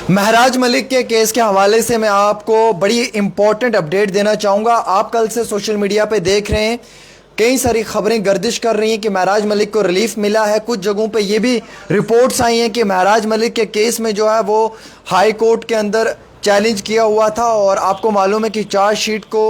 महराज मलिक के केस के हवाले से मैं आपको बड़ी इंपॉर्टेंट अपडेट देना चाहूँगा। आप कल से सोशल मीडिया पे देख रहे हैं, कई सारी खबरें गर्दिश कर रही हैं कि महराज मलिक को रिलीफ मिला है। कुछ जगहों पे ये भी रिपोर्ट्स आई हैं कि महराज मलिक के केस में जो है वो हाई कोर्ट के अंदर चैलेंज किया हुआ था और आपको मालूम है कि चार्जशीट को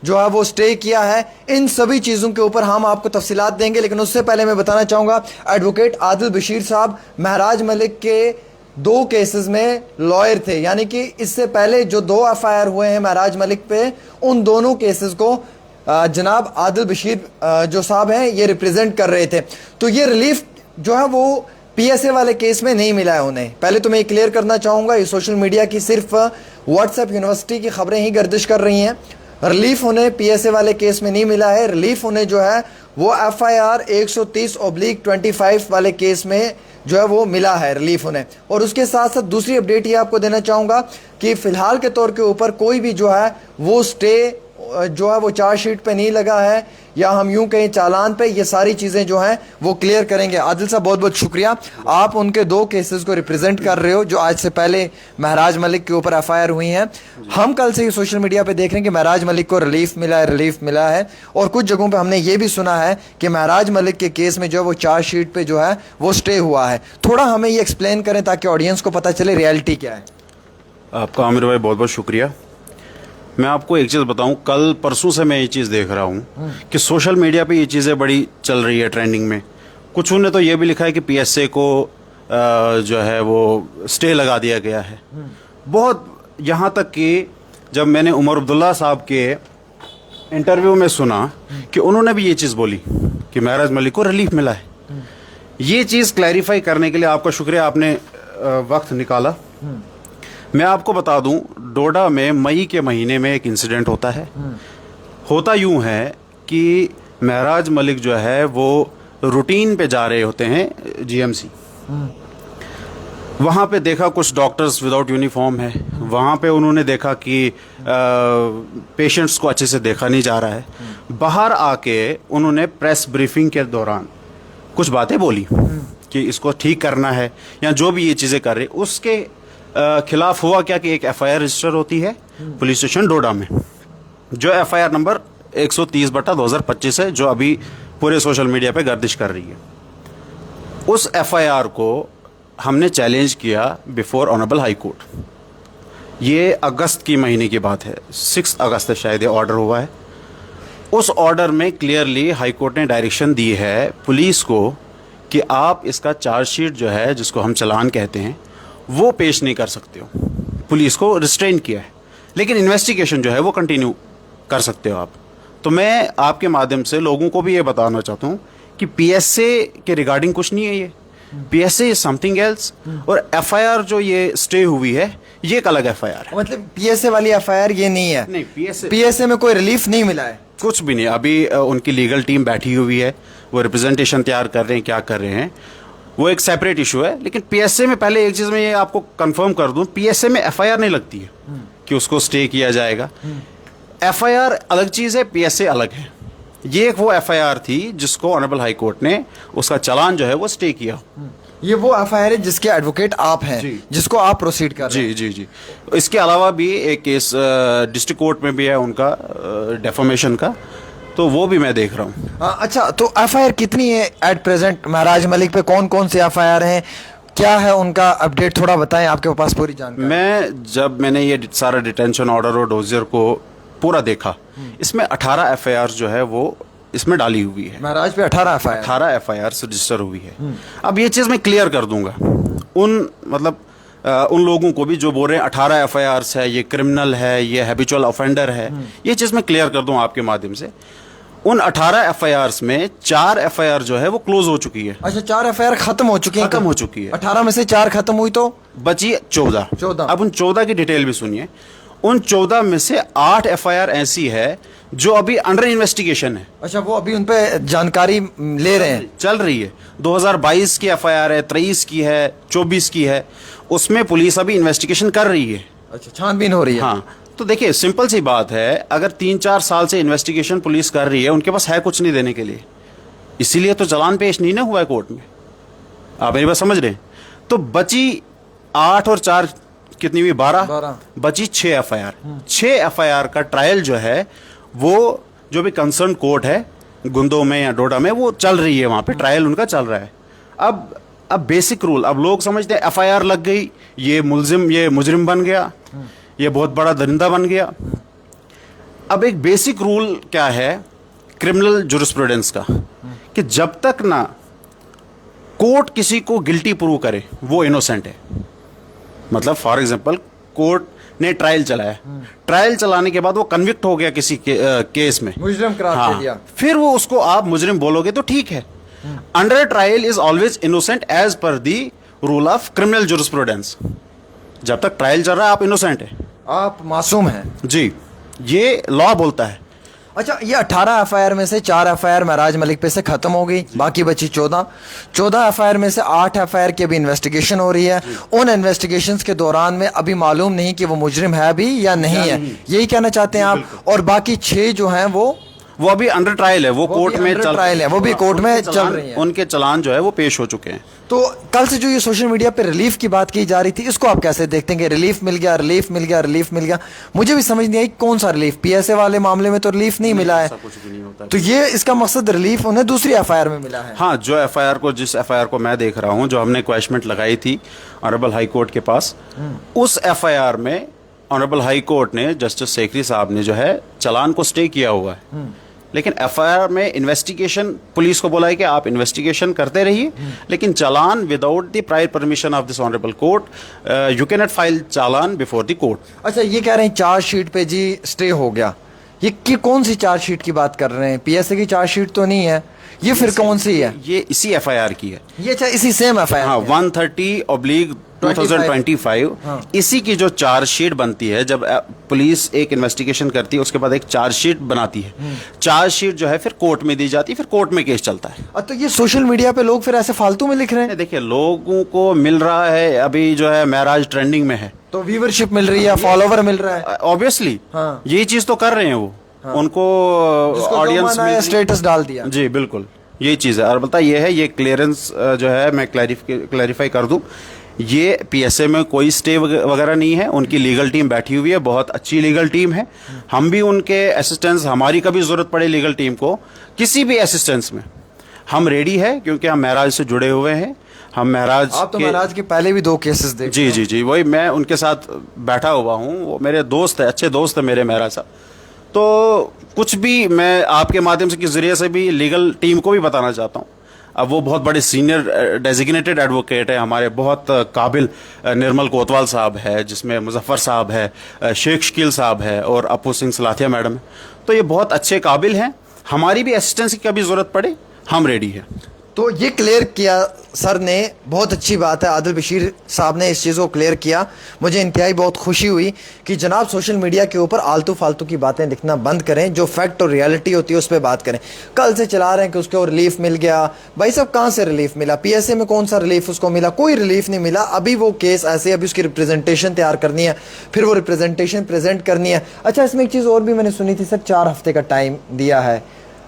जो है वो स्टे किया है। इन सभी चीज़ों के ऊपर हम आपको तफसीलात देंगे, लेकिन उससे पहले मैं बताना चाहूँगा एडवोकेट आदिल बशीर साहब महराज मलिक के 2 केसेस में लॉयर थे, यानी कि इससे पहले जो 2 एफआईआर हुए हैं महराज मलिक पे, उन दोनों केसेस को जनाब आदिल बशीर जो साहब हैं ये रिप्रेजेंट कर रहे थे। तो ये रिलीफ जो है वो पीएसए वाले केस में नहीं मिला है उन्हें। पहले तो मैं ये क्लियर करना चाहूँगा, ये सोशल मीडिया की सिर्फ व्हाट्सएप यूनिवर्सिटी की खबरें ही गर्दिश कर रही हैं। रिलीफ उन्हें पीएसए वाले केस में नहीं मिला है। रिलीफ उन्हें जो है वो एफआईआर 130/25 वाले केस में जो है वो मिला है रिलीफ उन्हें। और उसके साथ साथ दूसरी अपडेट ये आपको देना चाहूँगा कि फ़िलहाल के तौर के ऊपर कोई भी जो है वो स्टे जो है वो चार्जशीट पे नहीं लगा है, या हम यूं कहें चालान पे। ये सारी चीज़ें जो हैं वो क्लियर करेंगे। आदिल साहब बहुत बहुत शुक्रिया, आप उनके 2 केसेस को रिप्रेजेंट कर रहे हो जो आज से पहले महराज मलिक के ऊपर एफआईआर हुई हैं। हम कल से ही सोशल मीडिया पे देख रहे हैं कि महराज मलिक को रिलीफ मिला है और कुछ जगहों पे हमने ये भी सुना है कि महराज मलिक के केस में जो है वो चार्जशीट पे जो है वो स्टे हुआ है। थोड़ा हमें ये एक्सप्लेन करें ताकि ऑडियंस को पता चले रियलिटी क्या है। आपका आमिर भाई बहुत बहुत शुक्रिया। मैं आपको एक चीज़ बताऊं, कल परसों से मैं ये चीज़ देख रहा हूं कि सोशल मीडिया पे ये चीज़ें बड़ी चल रही है ट्रेंडिंग में। कुछ ने तो ये भी लिखा है कि पीएसए को जो है वो स्टे लगा दिया गया है। बहुत, यहाँ तक कि जब मैंने उमर अब्दुल्ला साहब के इंटरव्यू में सुना कि उन्होंने भी ये चीज़ बोली कि महराज मलिक को रिलीफ मिला है। ये चीज़ क्लैरिफाई करने के लिए आपका शुक्रिया, आपने वक्त निकाला। मैं आपको बता दूं, डोडा में मई के महीने में एक इंसिडेंट होता है। होता यूं है कि महराज मलिक जो है वो रूटीन पे जा रहे होते हैं जीएमसी। वहाँ पे देखा कुछ डॉक्टर्स विदाउट यूनिफॉर्म है। वहाँ पे उन्होंने देखा कि पेशेंट्स को अच्छे से देखा नहीं जा रहा है। बाहर आके उन्होंने प्रेस ब्रीफिंग के दौरान कुछ बातें बोली कि इसको ठीक करना है या जो भी ये चीज़ें कर रहे। उसके खिलाफ हुआ क्या कि एक एफआईआर रजिस्टर होती है पुलिस स्टेशन डोडा में, जो एफआईआर नंबर 130/2025 है, जो अभी पूरे सोशल मीडिया पे गर्दिश कर रही है। उस एफआईआर को हमने चैलेंज किया बिफोर ऑनरेबल हाई कोर्ट। ये अगस्त की महीने की बात है, 6 अगस्त से शायद ये ऑर्डर हुआ है। उस ऑर्डर में क्लियरली हाई कोर्ट ने डायरेक्शन दी है पुलिस को कि आप इसका चार्जशीट जो है, जिसको हम चालान कहते हैं, वो पेश नहीं कर सकते हो। पुलिस को रिस्ट्रेन किया है, लेकिन इन्वेस्टिगेशन जो है वो कंटिन्यू कर सकते हो आप। तो मैं आपके माध्यम से लोगों को भी ये बताना चाहता हूँ कि पीएसए के रिगार्डिंग कुछ नहीं है। ये पीएसए इज समथिंग एल्स, और एफआईआर जो ये स्टे हुई है ये एक अलग एफआईआर है। मतलब पीएसए वाली एफआईआर ये नहीं है? नहीं, पीएसए में कोई रिलीफ नहीं मिला है, कुछ भी नहीं। अभी उनकी लीगल टीम बैठी हुई है, वो रिप्रेजेंटेशन तैयार कर रहे हैं, क्या कर रहे हैं वो एक सेपरेट इशू है। लेकिन पीएसए में पहले एक चीज़ मैं ये आपको कंफर्म कर दूं, पीएसए में एफआईआर नहीं लगती है कि उसको स्टे किया जाएगा। एफआईआर अलग चीज़ है, पीएसए अलग है। ये एक वो एफआईआर थी जिसको ऑनरेबल हाई कोर्ट ने उसका चालान जो है वो स्टे किया। ये वो एफआईआर है जिसके एडवोकेट आप हैं, जिसको आप प्रोसीड कर रहे हैं? जी। इसके अलावा भी एक केस डिस्ट्रिक्ट कोर्ट में भी है उनका, डेफोमेशन का, तो वो भी मैं देख रहा हूँ। अच्छा, तो एफआईआर कितनी है एट प्रेजेंट महराज मलिक पे? कौन कौन से एफआईआर हैं, क्या है उनका अपडेट, थोड़ा बताएं, आपके पास पूरी जानकारी। मैंने ये सारा डिटेंशन ऑर्डर और डोजियर को पूरा देखा, इसमें 18 एफआईआर जो है वो इसमें डाली हुई है। महराज पे 18 एफआईआर रजिस्टर हुई है। अब ये चीज़ मैं क्लियर कर दूंगा उन लोगों को भी जो बोल रहे हैं 18 एफआईआर है, ये क्रिमिनल है, ये हैबिचुअल ऑफेंडर है। ये चीज़ मैं क्लियर कर दूं आपके माध्यम से। उन 18 एफआईआर में 4 एफआईआर जो है वो क्लोज हो चुकी है। अच्छा, 4 एफआईआर खत्म हो चुकी है? खत्म हो चुकी है। 18 में से 4 खत्म हुई तो बची 14। अब उन 14 की डिटेल भी सुनिए। उन 14 में से 8 एफआईआर ऐसी है जो अभी अंडर इन्वेस्टिगेशन है। अच्छा, वो अभी उन पे जानकारी ले रहे हैं, चल रही है। 2022 की एफआईआर है, 23 की है, 24 की है, उसमें पुलिस अभी इन्वेस्टिगेशन कर रही है। अच्छा, छानबीन हो रही है। हाँ, तो देखिए सिंपल सी बात है, अगर 3-4 साल से इन्वेस्टिगेशन पुलिस कर रही है, उनके पास है कुछ नहीं देने के लिए, इसीलिए तो चालान पेश नहीं ना हुआ है कोर्ट में। आप मेरी बात समझ रहे हैं? तो बची 8 और 4 कितनी हुई 12 12 बची 6 एफआईआर 6 एफआईआर का ट्रायल जो है वो जो भी कंसर्न कोर्ट है गुंदो में या डोडा में वो चल रही है, वहां पे ट्रायल उनका चल रहा है। अब बेसिक रूल, अब लोग समझते हैं एफआईआर लग गई, ये मुजरिम बन गया, ये बहुत बड़ा दरिंदा बन गया। अब एक बेसिक रूल क्या है क्रिमिनल जुरिस्प्रूडेंस का, कि जब तक ना कोर्ट किसी को गिल्टी प्रूव करे वो इनोसेंट है। मतलब फॉर एग्जांपल कोर्ट ने ट्रायल चलाया, ट्रायल चलाने के बाद वो कन्विक्ट हो गया किसी केस में, मुजरिम करार दे दिया, फिर वो उसको आप मुजरिम बोलोगे तो ठीक है। Under trial is always innocent as per the rule of criminal jurisprudence. जब तक ट्रायल चल रहा है आप इनोसेंट है, आप मासूम हैं जी, ये लॉ बोलता है। अच्छा, ये 18 एफआईआर में से 4 एफआईआर महराज मलिक पे से खत्म हो गई, बाकी बची 14 एफआईआर में से 8 एफआईआर की अभी इन्वेस्टिगेशन हो रही है। उन इन्वेस्टिगेशंस के दौरान में अभी मालूम नहीं कि वो मुजरिम है अभी या नहीं है, यही कहना चाहते हैं आप। और बाकी 6 जो हैं वो अभी अंडर ट्रायल है, वो कोर्ट में चल ट्रायल है, वो भी कोर्ट में चल रही है, उनके चालान जो है वो पेश हो चुके हैं। तो कल से जो ये सोशल मीडिया पे रिलीफ की बात की जा रही थी, इसको आप कैसे देखते हैं कि रिलीफ मिल गया, रिलीफ मिल गया, रिलीफ मिल गया? मुझे भी समझ नहीं आई कौन सा रिलीफ, पीएसए वाले मामले में तो रिलीफ नहीं मिला है, कुछ भी नहीं होता। तो ये इसका मकसद रिलीफ उन्हें दूसरी एफआईआर में मिला है। हाँ, जिस एफआईआर को मैं देख रहा हूँ, जो हमने क्वेश्चमेंट लगाई थी ऑनरेबल हाई कोर्ट के पास, उस एफआईआर में ऑनरेबल हाई कोर्ट ने, जस्टिस सेखरी साहब ने जो है चालान को स्टे किया हुआ है, लेकिन एफआईआर में इन्वेस्टिगेशन, पुलिस को बोला है कि आप इन्वेस्टिगेशन करते रहिए, लेकिन challan without the prior permission of this honourable court you can not file challan before the court. अच्छा, ये कह रहे हैं चार्जशीट पे जी स्टे हो गया, ये की कौन सी चार्जशीट की बात कर रहे हैं? पीएसए की चार्जशीट तो नहीं है ये, फिर कौन सी है? ये इसी एफआईआर की है ये। अच्छा, इसी सेम एफआईआर, हाँ, 130/2025 हाँ। इसी की जो चार्जशीट बनती है, जब पुलिस एक इन्वेस्टिगेशन करती है उसके बाद एक चार्जशीट बनाती है, चार्जशीट जो है फिर कोर्ट में दी जाती है, फिर कोर्ट में केस चलता है। तो ये सोशल मीडिया पे लोग फिर ऐसे फालतू में लिख रहे हैं? देखिए, लोगों को मिल रहा है, अभी जो है महराज ट्रेंडिंग में है, तो व्यूवरशिप मिल रही है, फॉलोवर मिल रहा है, ऑब्वियसली हाँ। यही चीज तो कर रहे हैं वो, उनको ऑडियंस में स्टेटस डाल दिया, जी बिल्कुल यही चीज़ है। और बता ये है, ये क्लियरेंस जो है मैं क्लैरिफाई कर दूं, ये पीएसए में कोई स्टे वगैरह नहीं है, उनकी लीगल टीम बैठी हुई है, बहुत अच्छी लीगल टीम है। हम भी उनके असिस्टेंस, हमारी कभी ज़रूरत पड़े लीगल टीम को किसी भी असिस्टेंस में, हम रेडी है, क्योंकि हम महराज से जुड़े हुए हैं। हम महराज, आप तो महराज के पहले भी 2 केसेस देख, जी जी जी, वही मैं उनके साथ बैठा हुआ हूँ, वो मेरे दोस्त है, अच्छे दोस्त है मेरे महराज साहब। तो कुछ भी मैं आपके माध्यम से, किस जरिए से भी लीगल टीम को भी बताना चाहता हूँ। अब वो बहुत बड़े सीनियर डेजिग्नेटेड एडवोकेट है हमारे, बहुत काबिल निर्मल कोतवाल साहब है, जिसमें मुजफ्फर साहब है, शेख शकील साहब है और अपू सिंह सलाथिया मैडम है। तो ये बहुत अच्छे काबिल हैं, हमारी भी असिस्टेंस की कभी ज़रूरत पड़े हम रेडी हैं। तो ये क्लियर किया सर ने, बहुत अच्छी बात है, आदिल बशीर साहब ने इस चीज़ को क्लियर किया। मुझे इंतहाई बहुत खुशी हुई कि जनाब सोशल मीडिया के ऊपर आलतू फालतू की बातें लिखना बंद करें, जो फैक्ट और रियलिटी होती है उस पर बात करें। कल से चला रहे हैं कि उसको रिलीफ मिल गया, भाई साहब कहाँ से रिलीफ मिला? पीएसए में कौन सा रिलीफ उसको मिला? कोई रिलीफ नहीं मिला। अभी वो केस ऐसे, अभी उसकी रिप्रेजेंटेशन तैयार करनी है, फिर वो रिप्रेजेंटेशन प्रेजेंट करनी है। अच्छा, इसमें एक चीज़ और भी मैंने सुनी थी सर, 4 हफ्ते का टाइम दिया है,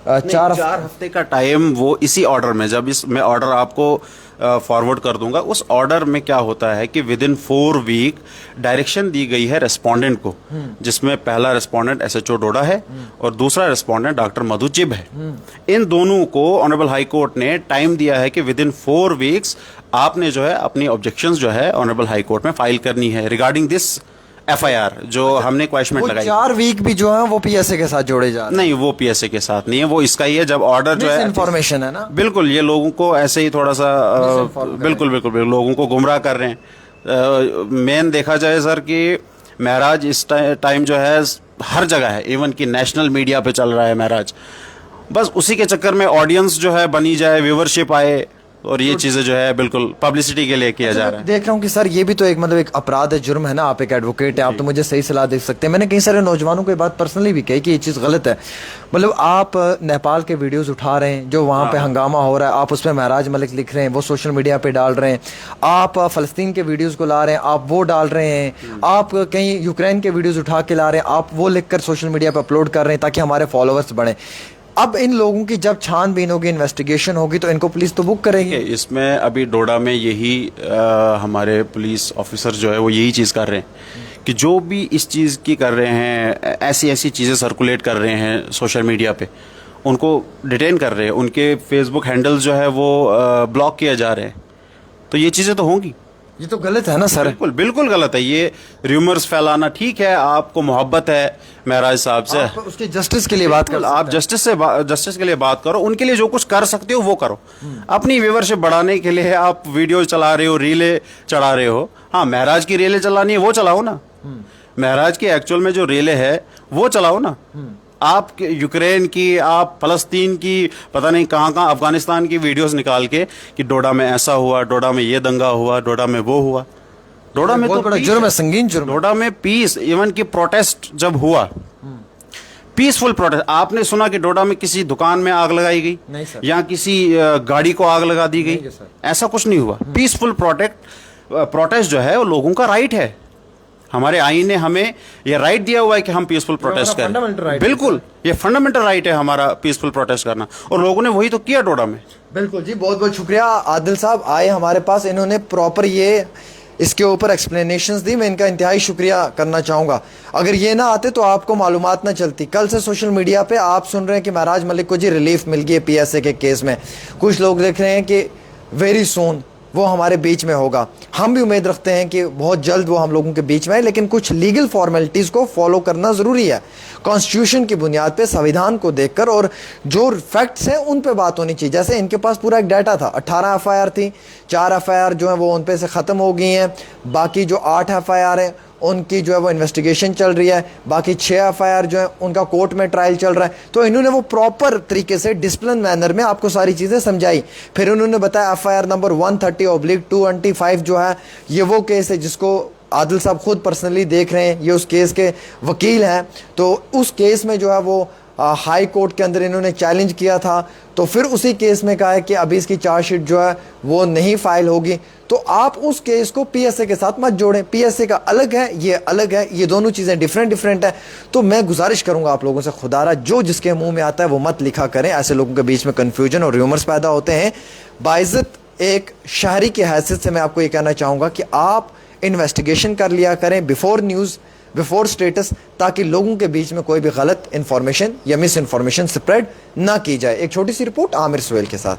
4 हफ्ते का टाइम, वो इसी ऑर्डर में, जब मैं ऑर्डर आपको फॉरवर्ड कर दूंगा, उस ऑर्डर में क्या होता है कि विद इन 4 वीक डायरेक्शन दी गई है रेस्पोंडेंट को, जिसमें पहला रेस्पोंडेंट एसएचओ डोडा है और दूसरा रेस्पोंडेंट डॉक्टर मधु चिब है। इन दोनों को ऑनरेबल हाई कोर्ट ने टाइम दिया है कि विद इन 4 वीक्स आपने जो है अपनी ऑब्जेक्शंस जो है ऑनरेबल हाई कोर्ट में फाइल करनी है रिगार्डिंग दिस एफआईआर जो हमने क्वेश्चन लगाई। 4 वीक भी जो है वो पीएसए के साथ जोड़े जा रहे हैं? नहीं, वो पीएसए के साथ नहीं है, वो इसका ही है। जब ऑर्डर जो है, इन्फॉर्मेशन है ना, बिल्कुल ये लोगों को ऐसे ही थोड़ा सा बिल्कुल बिल्कुल लोगों को गुमराह कर रहे हैं। मेन देखा जाए सर कि महराज इस टाइम जो है हर जगह है, इवन कि नेशनल मीडिया पे चल रहा है महराज। बस उसी के चक्कर में ऑडियंस जो है बनी जाए, व्यूवरशिप आए, और ये चीज़ें जो है बिल्कुल पब्लिसिटी के लिए किया जा रहा है। देख रहा हूँ कि सर ये भी तो एक मतलब एक अपराध है, जुर्म है ना। आप एक एडवोकेट है, आप तो मुझे सही सलाह दे सकते हैं। मैंने कई सारे नौजवानों को ये बात पर्सनली भी कही कि ये चीज़ गलत है। मतलब आप नेपाल के वीडियोस उठा रहे हैं, जो वहाँ पे हंगामा हो रहा है, आप उसमें महराज मलिक लिख रहे हैं, वो सोशल मीडिया पे डाल रहे हैं। आप फ़लस्तीन के वीडियोस को ला रहे हैं, आप वो डाल रहे हैं। आप कहीं यूक्रेन के वीडियोस उठा के ला रहे हैं, आप वो लिख कर सोशल मीडिया पर अपलोड कर रहे हैं ताकि हमारे फॉलोअर्स बढ़ें। अब इन लोगों की जब छानबीन होगी, इन्वेस्टिगेशन होगी, तो इनको पुलिस तो बुक करेगी। इसमें अभी डोडा में यही हमारे पुलिस ऑफिसर जो है वो यही चीज़ कर रहे हैं कि जो भी इस चीज़ की कर रहे हैं, ऐसी ऐसी चीज़ें सर्कुलेट कर रहे हैं सोशल मीडिया पे, उनको डिटेन कर रहे हैं, उनके फेसबुक हैंडल जो है वो ब्लॉक किए जा रहे हैं। तो ये चीज़ें तो होंगी। ये तो गलत है ना सर। बिल्कुल बिल्कुल गलत है ये र्यूमर्स फैलाना। ठीक है, आपको मोहब्बत है महराज साहब से, आप उसके जस्टिस के लिए बात कर आप जस्टिस के लिए बात करो, उनके लिए जो कुछ कर सकते हो वो करो। अपनी व्यूअरशिप बढ़ाने के लिए आप वीडियो चला रहे हो, रीले चढ़ा रहे हो। हाँ, महराज की रीले चलानी है वो चलाओ ना, महराज की एक्चुअल में जो रीले है वो चलाओ ना। आप यूक्रेन की, आप फलस्तीन की, पता नहीं कहाँ कहाँ, अफगानिस्तान की वीडियोस निकाल के कि डोडा में ऐसा हुआ, डोडा में ये दंगा हुआ, डोडा में वो हुआ। डोडा में तो बड़ा जुर्म है, संगीन जुर्म। डोडा में पीस, इवन की प्रोटेस्ट जब हुआ, पीसफुल प्रोटेस्ट, आपने सुना कि डोडा में किसी दुकान में आग लगाई गई? नहीं सर। या किसी गाड़ी को आग लगा दी गई? ऐसा कुछ नहीं हुआ। पीसफुल प्रोटेस्ट जो है वो लोगों का राइट है। हमारे आईन ने हमें ये राइट दिया हुआ है कि हम पीसफुल प्रोटेस्ट करें। बिल्कुल, ये फंडामेंटल राइट है हमारा पीसफुल प्रोटेस्ट करना, और लोगों ने वही तो किया डोडा में। बिल्कुल जी, बहुत बहुत शुक्रिया। आदिल साहब आए हमारे पास, इन्होंने प्रॉपर ये इसके ऊपर एक्सप्लेनेशंस दी, मैं इनका इंतहाई शुक्रिया करना चाहूँगा। अगर ये ना आते तो आपको मालूमात ना चलती। कल से सोशल मीडिया पे आप सुन रहे हैं कि महराज मलिक को जी रिलीफ मिल गई है PSA के केस में। कुछ लोग देख रहे हैं कि वेरी सून वो हमारे बीच में होगा। हम भी उम्मीद रखते हैं कि बहुत जल्द वो हम लोगों के बीच में है, लेकिन कुछ लीगल फॉर्मेलिटीज़ को फॉलो करना ज़रूरी है। कॉन्स्टिट्यूशन की बुनियाद पे, संविधान को देखकर, और जो फैक्ट्स हैं उन पे बात होनी चाहिए। जैसे इनके पास पूरा एक डाटा था, 18 FIR थी, 4 FIR जो है वो उन पे से ख़त्म हो गई हैं, बाकी जो 8 FIR है उनकी जो है वो इन्वेस्टिगेशन चल रही है, बाकी 6 FIR जो है उनका कोर्ट में ट्रायल चल रहा है। तो इन्होंने वो प्रॉपर तरीके से डिसिप्लिन मैनर में आपको सारी चीज़ें समझाई। फिर उन्होंने बताया FIR नंबर 130/225 जो है ये वो केस है जिसको आदिल साहब खुद पर्सनली देख रहे हैं, ये उस केस के वकील हैं। तो उस केस में जो है वो हाई कोर्ट के अंदर इन्होंने चैलेंज किया था, तो फिर उसी केस में कहा है कि अभी इसकी चार्जशीट जो है वो नहीं फाइल होगी। तो आप उस केस को PSA के साथ मत जोड़ें। PSA का अलग है, ये अलग है, ये दोनों चीज़ें डिफरेंट है। तो मैं गुजारिश करूंगा आप लोगों से, खुदारा जो जिसके मुंह में आता है वो मत लिखा करें। ऐसे लोगों के बीच में कन्फ्यूजन और र्यूमर्स पैदा होते हैं। बाइज्जत एक शहरी की हैसियत से मैं आपको ये कहना चाहूँगा कि आप इन्वेस्टिगेशन कर लिया करें बिफोर न्यूज़, बिफोर स्टेटस, ताकि लोगों के बीच में कोई भी गलत इंफॉर्मेशन या मिस इन्फॉर्मेशन स्प्रेड ना की जाए। एक छोटी सी रिपोर्ट आमिर सुहेल के साथ।